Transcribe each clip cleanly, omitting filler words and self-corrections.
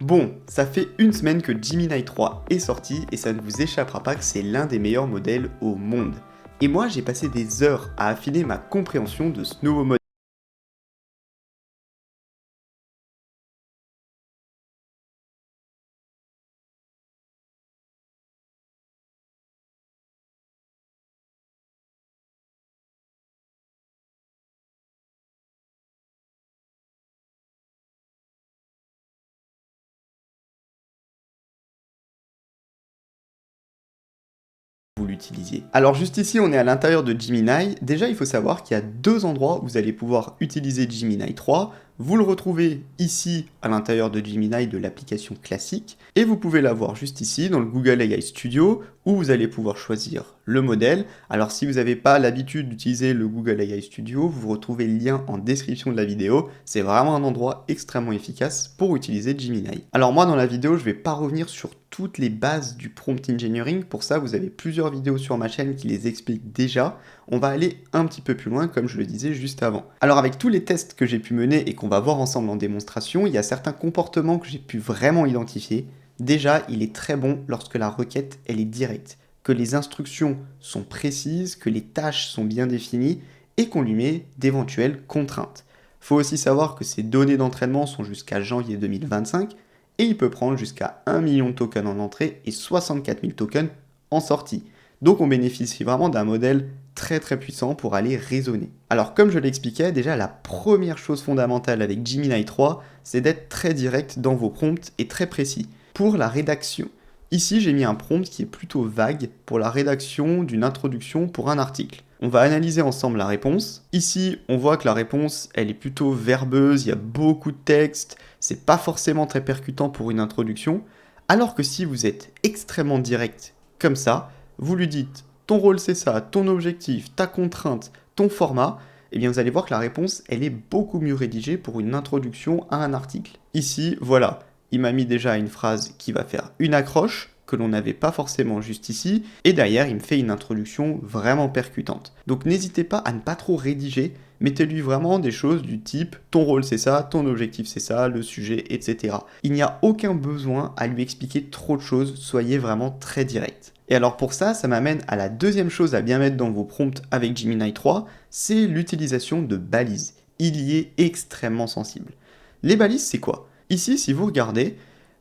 Bon, ça fait une semaine que Gemini 3 est sorti et ça ne vous échappera pas que c'est l'un des meilleurs modèles au monde. Et moi j'ai passé des heures à affiner ma compréhension de ce nouveau modèle. Vous l'utilisiez. Alors juste ici, on est à l'intérieur de Gemini. Déjà, il faut savoir qu'il y a deux endroits où vous allez pouvoir utiliser Gemini 3. Vous le retrouvez ici à l'intérieur de Gemini de l'application classique et vous pouvez l'avoir juste ici dans le Google AI Studio où vous allez pouvoir choisir le modèle. Alors si vous n'avez pas l'habitude d'utiliser le Google AI Studio, vous retrouvez le lien en description de la vidéo. C'est vraiment un endroit extrêmement efficace pour utiliser Gemini. Alors moi dans la vidéo, je ne vais pas revenir sur toutes les bases du prompt engineering. Pour ça, vous avez plusieurs vidéos sur ma chaîne qui les expliquent déjà. On va aller un petit peu plus loin, comme je le disais juste avant. Alors avec tous les tests que j'ai pu mener et qu'on va voir ensemble en démonstration, il y a certains comportements que j'ai pu vraiment identifier. Déjà, il est très bon lorsque la requête, elle est directe, que les instructions sont précises, que les tâches sont bien définies et qu'on lui met d'éventuelles contraintes. Faut aussi savoir que ces données d'entraînement sont jusqu'à janvier 2025, et il peut prendre jusqu'à 1 million de tokens en entrée et 64 000 tokens en sortie. Donc on bénéficie vraiment d'un modèle très puissant pour aller raisonner. Alors comme je l'expliquais, déjà la première chose fondamentale avec Gemini 3, c'est d'être très direct dans vos prompts et très précis. Pour la rédaction, ici j'ai mis un prompt qui est plutôt vague pour la rédaction d'une introduction pour un article. On va analyser ensemble la réponse. Ici, on voit que la réponse, elle est plutôt verbeuse, il y a beaucoup de texte, c'est pas forcément très percutant pour une introduction, alors que si vous êtes extrêmement direct comme ça, vous lui dites ton rôle c'est ça, ton objectif, ta contrainte, ton format, eh bien vous allez voir que la réponse, elle est beaucoup mieux rédigée pour une introduction à un article. Ici, voilà, il m'a mis déjà une phrase qui va faire une accroche, que l'on n'avait pas forcément juste ici, et derrière il me fait une introduction vraiment percutante. Donc n'hésitez pas à ne pas trop rédiger, mettez-lui vraiment des choses du type ton rôle c'est ça, ton objectif c'est ça, le sujet, etc. Il n'y a aucun besoin à lui expliquer trop de choses, soyez vraiment très direct. Et alors pour ça, ça m'amène à la deuxième chose à bien mettre dans vos prompts avec Gemini 3, c'est l'utilisation de balises. Il y est extrêmement sensible. Les balises c'est quoi? Ici, si vous regardez,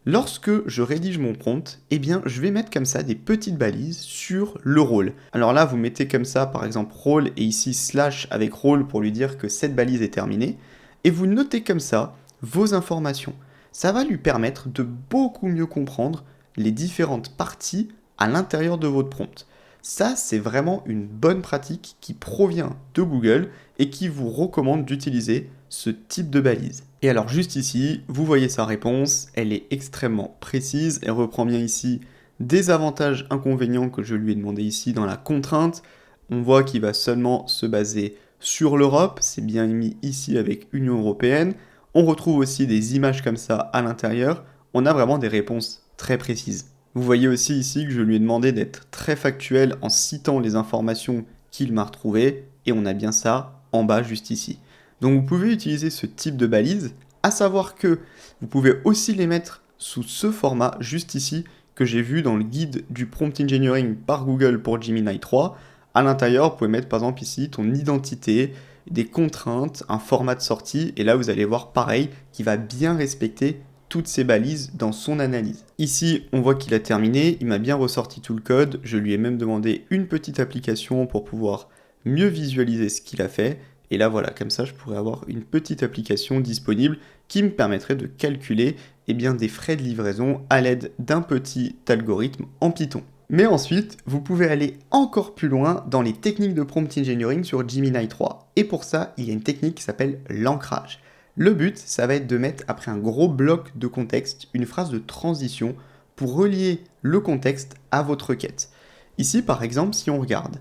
lorsque je rédige mon prompt, eh bien, je vais mettre comme ça des petites balises sur le rôle. Alors là, vous mettez comme ça, par exemple, rôle et ici slash avec rôle pour lui dire que cette balise est terminée. Et vous notez comme ça vos informations. Ça va lui permettre de beaucoup mieux comprendre les différentes parties à l'intérieur de votre prompt. Ça, c'est vraiment une bonne pratique qui provient de Google et qui vous recommande d'utiliser ce type de balise. Et alors juste ici, vous voyez sa réponse, elle est extrêmement précise, elle reprend bien ici des avantages inconvénients que je lui ai demandé ici dans la contrainte. On voit qu'il va seulement se baser sur l'Europe, c'est bien mis ici avec Union Européenne. On retrouve aussi des images comme ça à l'intérieur, on a vraiment des réponses très précises. Vous voyez aussi ici que je lui ai demandé d'être très factuel en citant les informations qu'il m'a retrouvées, et on a bien ça en bas juste ici. Donc vous pouvez utiliser ce type de balise, à savoir que vous pouvez aussi les mettre sous ce format juste ici que j'ai vu dans le guide du prompt engineering par Google pour Gemini 3. À l'intérieur, vous pouvez mettre par exemple ici ton identité, des contraintes, un format de sortie, et là vous allez voir pareil qui va bien respecter toutes ces balises dans son analyse. Ici, on voit qu'il a terminé, il m'a bien ressorti tout le code, je lui ai même demandé une petite application pour pouvoir mieux visualiser ce qu'il a fait, et là voilà, comme ça je pourrais avoir une petite application disponible qui me permettrait de calculer des frais de livraison à l'aide d'un petit algorithme en Python. Mais ensuite, vous pouvez aller encore plus loin dans les techniques de prompt engineering sur Gemini 3. Et pour ça, il y a une technique qui s'appelle l'ancrage. Le but, ça va être de mettre après un gros bloc de contexte une phrase de transition pour relier le contexte à votre requête. Ici, par exemple, si on regarde,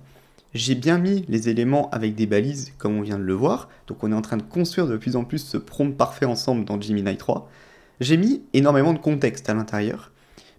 j'ai bien mis les éléments avec des balises comme on vient de le voir, donc on est en train de construire de plus en plus ce prompt parfait ensemble dans Gemini 3. J'ai mis énormément de contexte à l'intérieur,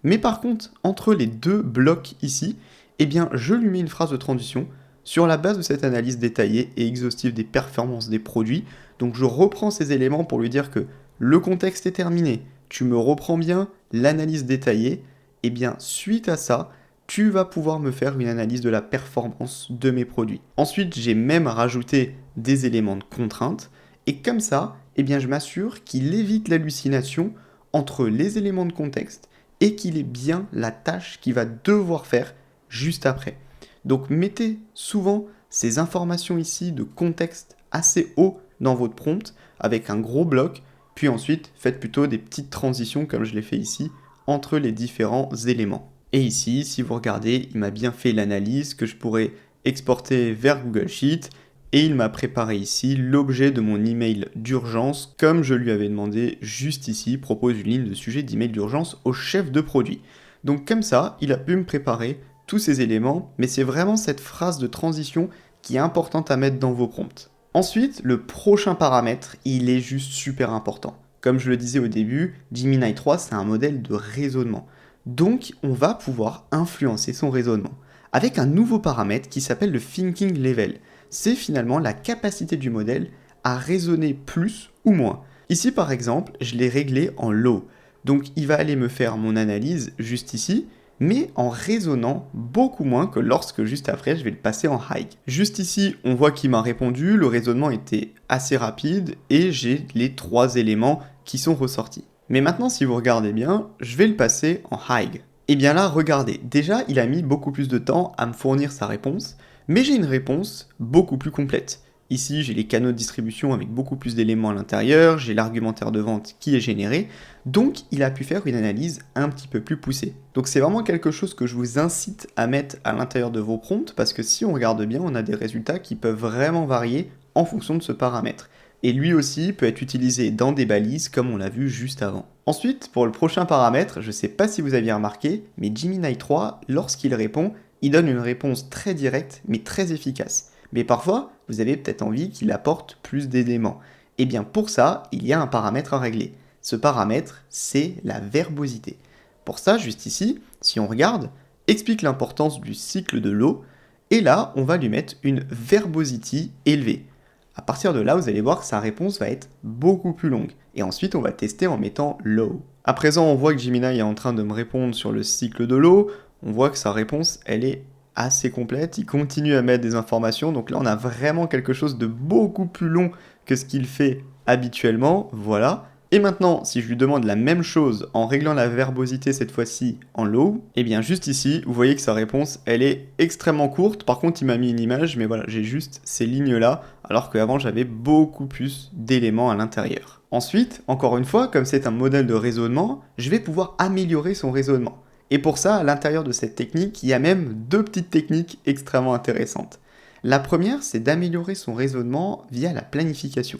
mais par contre, entre les deux blocs ici, eh bien, je lui mets une phrase de transition sur la base de cette analyse détaillée et exhaustive des performances des produits. Donc je reprends ces éléments pour lui dire que le contexte est terminé, tu me reprends bien l'analyse détaillée, et bien suite à ça, tu vas pouvoir me faire une analyse de la performance de mes produits. Ensuite, j'ai même rajouté des éléments de contrainte, et comme ça, eh bien, je m'assure qu'il évite l'hallucination entre les éléments de contexte et qu'il ait bien la tâche qu'il va devoir faire juste après. Donc mettez souvent ces informations ici de contexte assez haut dans votre prompt avec un gros bloc, puis ensuite faites plutôt des petites transitions comme je l'ai fait ici entre les différents éléments. Et ici, si vous regardez, il m'a bien fait l'analyse que je pourrais exporter vers Google Sheet et il m'a préparé ici l'objet de mon email d'urgence comme je lui avais demandé juste ici, propose une ligne de sujet d'email d'urgence au chef de produit. Donc comme ça, il a pu me préparer tous ces éléments, mais c'est vraiment cette phrase de transition qui est importante à mettre dans vos prompts. Ensuite, le prochain paramètre, il est juste super important. Comme je le disais au début, Gemini 3, c'est un modèle de raisonnement. Donc, on va pouvoir influencer son raisonnement avec un nouveau paramètre qui s'appelle le thinking level. C'est finalement la capacité du modèle à raisonner plus ou moins. Ici, par exemple, je l'ai réglé en low. Donc, il va aller me faire mon analyse juste ici, mais en raisonnant beaucoup moins que lorsque juste après je vais le passer en high. Juste ici, on voit qu'il m'a répondu, le raisonnement était assez rapide et j'ai les 3 éléments qui sont ressortis. Mais maintenant, si vous regardez bien, je vais le passer en high. Et bien là, regardez, déjà il a mis beaucoup plus de temps à me fournir sa réponse, mais j'ai une réponse beaucoup plus complète. Ici, j'ai les canaux de distribution avec beaucoup plus d'éléments à l'intérieur, j'ai l'argumentaire de vente qui est généré, donc il a pu faire une analyse un petit peu plus poussée. Donc c'est vraiment quelque chose que je vous incite à mettre à l'intérieur de vos prompts, parce que si on regarde bien, on a des résultats qui peuvent vraiment varier en fonction de ce paramètre. Et lui aussi peut être utilisé dans des balises comme on l'a vu juste avant. Ensuite, pour le prochain paramètre, je ne sais pas si vous aviez remarqué, mais Gemini 3, lorsqu'il répond, il donne une réponse très directe mais très efficace. Mais parfois, vous avez peut-être envie qu'il apporte plus d'éléments. Et bien pour ça, il y a un paramètre à régler. Ce paramètre, c'est la verbosité. Pour ça, juste ici, si on regarde, explique l'importance du cycle de l'eau, et là, on va lui mettre une verbosity élevée. À partir de là, vous allez voir que sa réponse va être beaucoup plus longue. Et ensuite, on va tester en mettant low. À présent, on voit que Gemini est en train de me répondre sur le cycle de l'eau. On voit que sa réponse, elle est assez complète. Il continue à mettre des informations. Donc là, on a vraiment quelque chose de beaucoup plus long que ce qu'il fait habituellement. Voilà. Et maintenant, si je lui demande la même chose en réglant la verbosité cette fois-ci en low, et bien juste ici, vous voyez que sa réponse, elle est extrêmement courte. Par contre, il m'a mis une image, mais voilà, j'ai juste ces lignes-là, alors qu'avant, j'avais beaucoup plus d'éléments à l'intérieur. Ensuite, encore une fois, comme c'est un modèle de raisonnement, je vais pouvoir améliorer son raisonnement. Et pour ça, à l'intérieur de cette technique, il y a même 2 petites techniques extrêmement intéressantes. La première, c'est d'améliorer son raisonnement via la planification.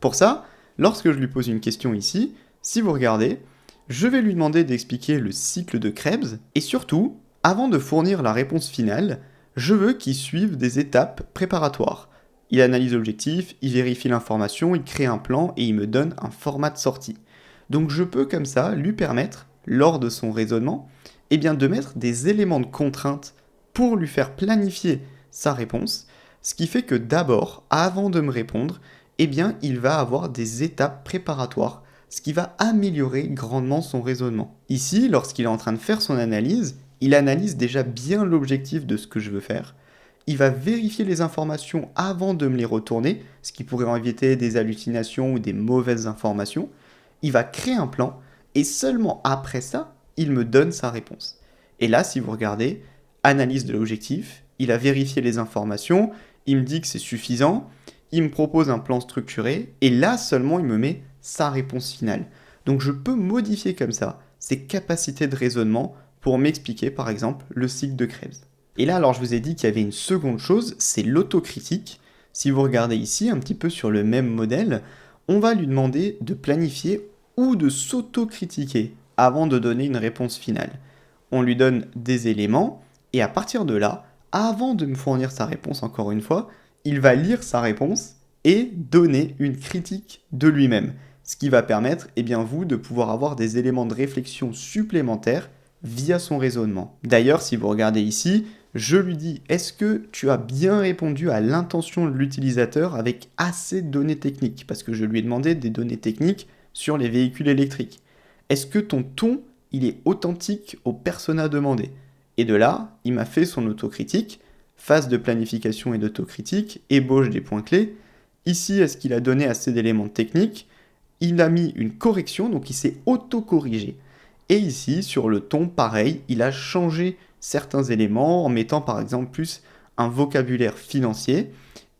Pour ça, lorsque je lui pose une question ici, si vous regardez, je vais lui demander d'expliquer le cycle de Krebs, et surtout, avant de fournir la réponse finale, je veux qu'il suive des étapes préparatoires. Il analyse l'objectif, il vérifie l'information, il crée un plan et il me donne un format de sortie. Donc je peux comme ça lui permettre, lors de son raisonnement, eh bien de mettre des éléments de contrainte pour lui faire planifier sa réponse, ce qui fait que d'abord, avant de me répondre, eh bien, il va avoir des étapes préparatoires, ce qui va améliorer grandement son raisonnement. Ici, lorsqu'il est en train de faire son analyse, il analyse déjà bien l'objectif de ce que je veux faire. Il va vérifier les informations avant de me les retourner, ce qui pourrait éviter des hallucinations ou des mauvaises informations. Il va créer un plan, et seulement après ça, il me donne sa réponse. Et là, si vous regardez, analyse de l'objectif, il a vérifié les informations, il me dit que c'est suffisant, il me propose un plan structuré, et là seulement il me met sa réponse finale. Donc je peux modifier comme ça ses capacités de raisonnement pour m'expliquer par exemple le cycle de Krebs. Et là alors je vous ai dit qu'il y avait une seconde chose, c'est l'autocritique. Si vous regardez ici un petit peu sur le même modèle, on va lui demander de planifier ou de s'autocritiquer avant de donner une réponse finale. On lui donne des éléments, et à partir de là, avant de me fournir sa réponse encore une fois, il va lire sa réponse et donner une critique de lui-même. Ce qui va permettre, eh bien, vous, de pouvoir avoir des éléments de réflexion supplémentaires via son raisonnement. D'ailleurs, si vous regardez ici, je lui dis, est-ce que tu as bien répondu à l'intention de l'utilisateur avec assez de données techniques? Parce que je lui ai demandé des données techniques sur les véhicules électriques. est-ce que ton ton, il est authentique au persona demandé? Et de là, il m'a fait son autocritique, phase de planification et d'autocritique, ébauche des points clés. Ici, est-ce qu'il a donné assez d'éléments techniques? Il a mis une correction, donc il s'est auto-corrigé. Et ici, sur le ton, pareil, il a changé certains éléments en mettant par exemple plus un vocabulaire financier.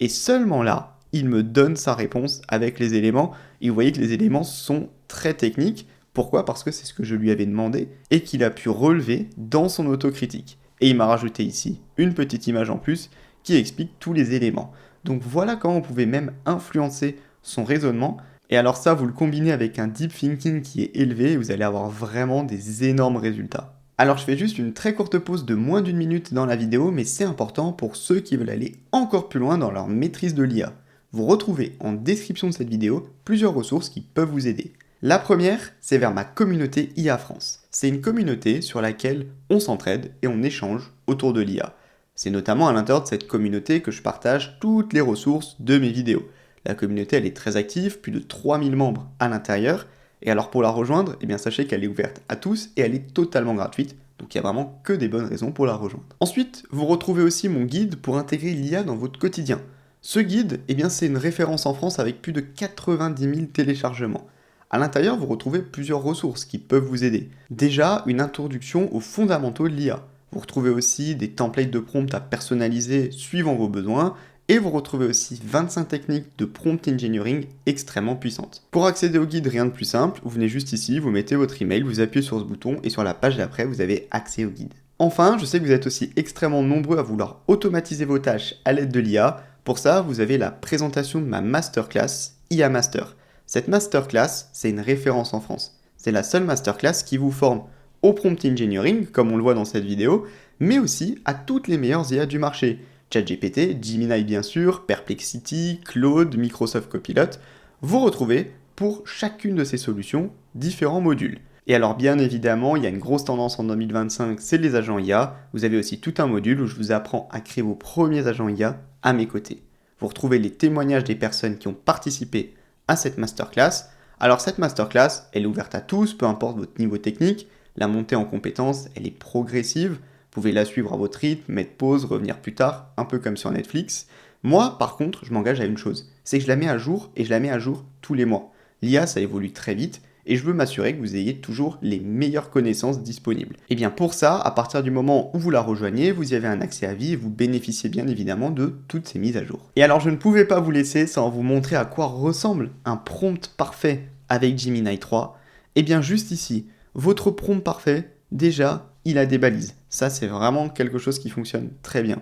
Et seulement là, il me donne sa réponse avec les éléments. Et vous voyez que les éléments sont très techniques. Pourquoi? Parce que c'est ce que je lui avais demandé et qu'il a pu relever dans son autocritique. Et il m'a rajouté ici une petite image en plus qui explique tous les éléments. Donc voilà comment on pouvait même influencer son raisonnement. Et alors ça, vous le combinez avec un deep thinking qui est élevé et vous allez avoir vraiment des énormes résultats. Alors je fais juste une très courte pause de moins d'une minute dans la vidéo, mais c'est important pour ceux qui veulent aller encore plus loin dans leur maîtrise de l'IA. Vous retrouvez en description de cette vidéo plusieurs ressources qui peuvent vous aider. La première, c'est vers ma communauté IA France. C'est une communauté sur laquelle on s'entraide et on échange autour de l'IA. C'est notamment à l'intérieur de cette communauté que je partage toutes les ressources de mes vidéos. La communauté, elle est très active, plus de 3000 membres à l'intérieur. Et alors pour la rejoindre, eh bien sachez qu'elle est ouverte à tous et elle est totalement gratuite. Donc il n'y a vraiment que des bonnes raisons pour la rejoindre. Ensuite, vous retrouvez aussi mon guide pour intégrer l'IA dans votre quotidien. Ce guide, eh bien c'est une référence en France avec plus de 90 000 téléchargements. À l'intérieur, vous retrouvez plusieurs ressources qui peuvent vous aider. Déjà, une introduction aux fondamentaux de l'IA. Vous retrouvez aussi des templates de prompt à personnaliser suivant vos besoins. Et vous retrouvez aussi 25 techniques de prompt engineering extrêmement puissantes. Pour accéder au guide, rien de plus simple, vous venez juste ici, vous mettez votre email, vous appuyez sur ce bouton et sur la page d'après, vous avez accès au guide. Enfin, je sais que vous êtes aussi extrêmement nombreux à vouloir automatiser vos tâches à l'aide de l'IA. Pour ça, vous avez la présentation de ma masterclass IA Master. Cette masterclass, c'est une référence en France. C'est la seule masterclass qui vous forme au prompt engineering, comme on le voit dans cette vidéo, mais aussi à toutes les meilleures IA du marché. ChatGPT, Gemini bien sûr, Perplexity, Claude, Microsoft Copilot, vous retrouvez pour chacune de ces solutions différents modules. Et alors bien évidemment, il y a une grosse tendance en 2025, c'est les agents IA. Vous avez aussi tout un module où je vous apprends à créer vos premiers agents IA à mes côtés. Vous retrouvez les témoignages des personnes qui ont participé à cette masterclass. Alors cette masterclass, elle est ouverte à tous, peu importe votre niveau technique. La montée en compétences, elle est progressive. Vous pouvez la suivre à votre rythme, mettre pause, revenir plus tard, un peu comme sur Netflix. Moi, par contre, je m'engage à une chose, c'est que je la mets à jour et je la mets à jour tous les mois. L'IA, ça évolue très vite et je veux m'assurer que vous ayez toujours les meilleures connaissances disponibles. Et bien pour ça, à partir du moment où vous la rejoignez, vous y avez un accès à vie et vous bénéficiez bien évidemment de toutes ces mises à jour. Et alors je ne pouvais pas vous laisser sans vous montrer à quoi ressemble un prompt parfait avec Gemini 3. Et bien juste ici, votre prompt parfait, déjà, il a des balises. Ça, c'est vraiment quelque chose qui fonctionne très bien.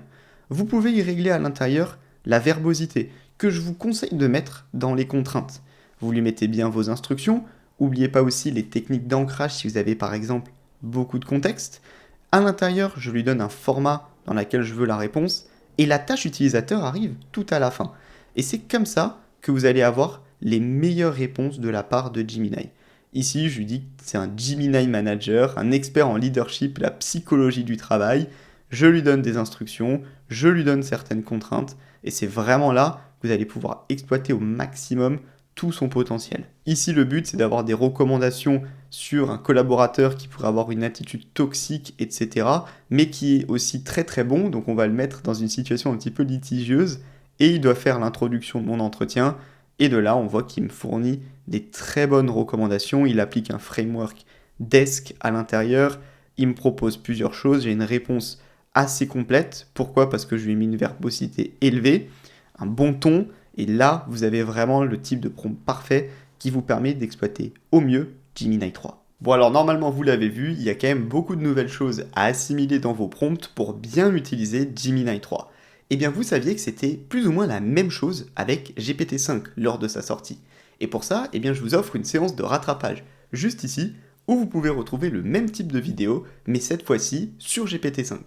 Vous pouvez y régler à l'intérieur la verbosité, que je vous conseille de mettre dans les contraintes. Vous lui mettez bien vos instructions. N'oubliez pas aussi les techniques d'ancrage si vous avez par exemple beaucoup de contexte. À l'intérieur, je lui donne un format dans lequel je veux la réponse. Et la tâche utilisateur arrive tout à la fin. Et c'est comme ça que vous allez avoir les meilleures réponses de la part de Gemini. Ici, je lui dis que c'est un Gemini Manager, un expert en leadership, la psychologie du travail. Je lui donne des instructions, je lui donne certaines contraintes, et c'est vraiment là que vous allez pouvoir exploiter au maximum tout son potentiel. Ici, le but, c'est d'avoir des recommandations sur un collaborateur qui pourrait avoir une attitude toxique, etc., mais qui est aussi très très bon, donc on va le mettre dans une situation un petit peu litigieuse, et il doit faire l'introduction de mon entretien. Et de là, on voit qu'il me fournit des très bonnes recommandations. Il applique un framework Desk à l'intérieur. Il me propose plusieurs choses. J'ai une réponse assez complète. Pourquoi? Parce que je lui ai mis une verbosité élevée, un bon ton. Et là, vous avez vraiment le type de prompt parfait qui vous permet d'exploiter au mieux Gemini 3. Bon alors normalement vous l'avez vu, il y a quand même beaucoup de nouvelles choses à assimiler dans vos prompts pour bien utiliser Gemini 3. Eh bien vous saviez que c'était plus ou moins la même chose avec GPT-5 lors de sa sortie. Et pour ça, eh bien je vous offre une séance de rattrapage juste ici où vous pouvez retrouver le même type de vidéo mais cette fois-ci sur GPT-5.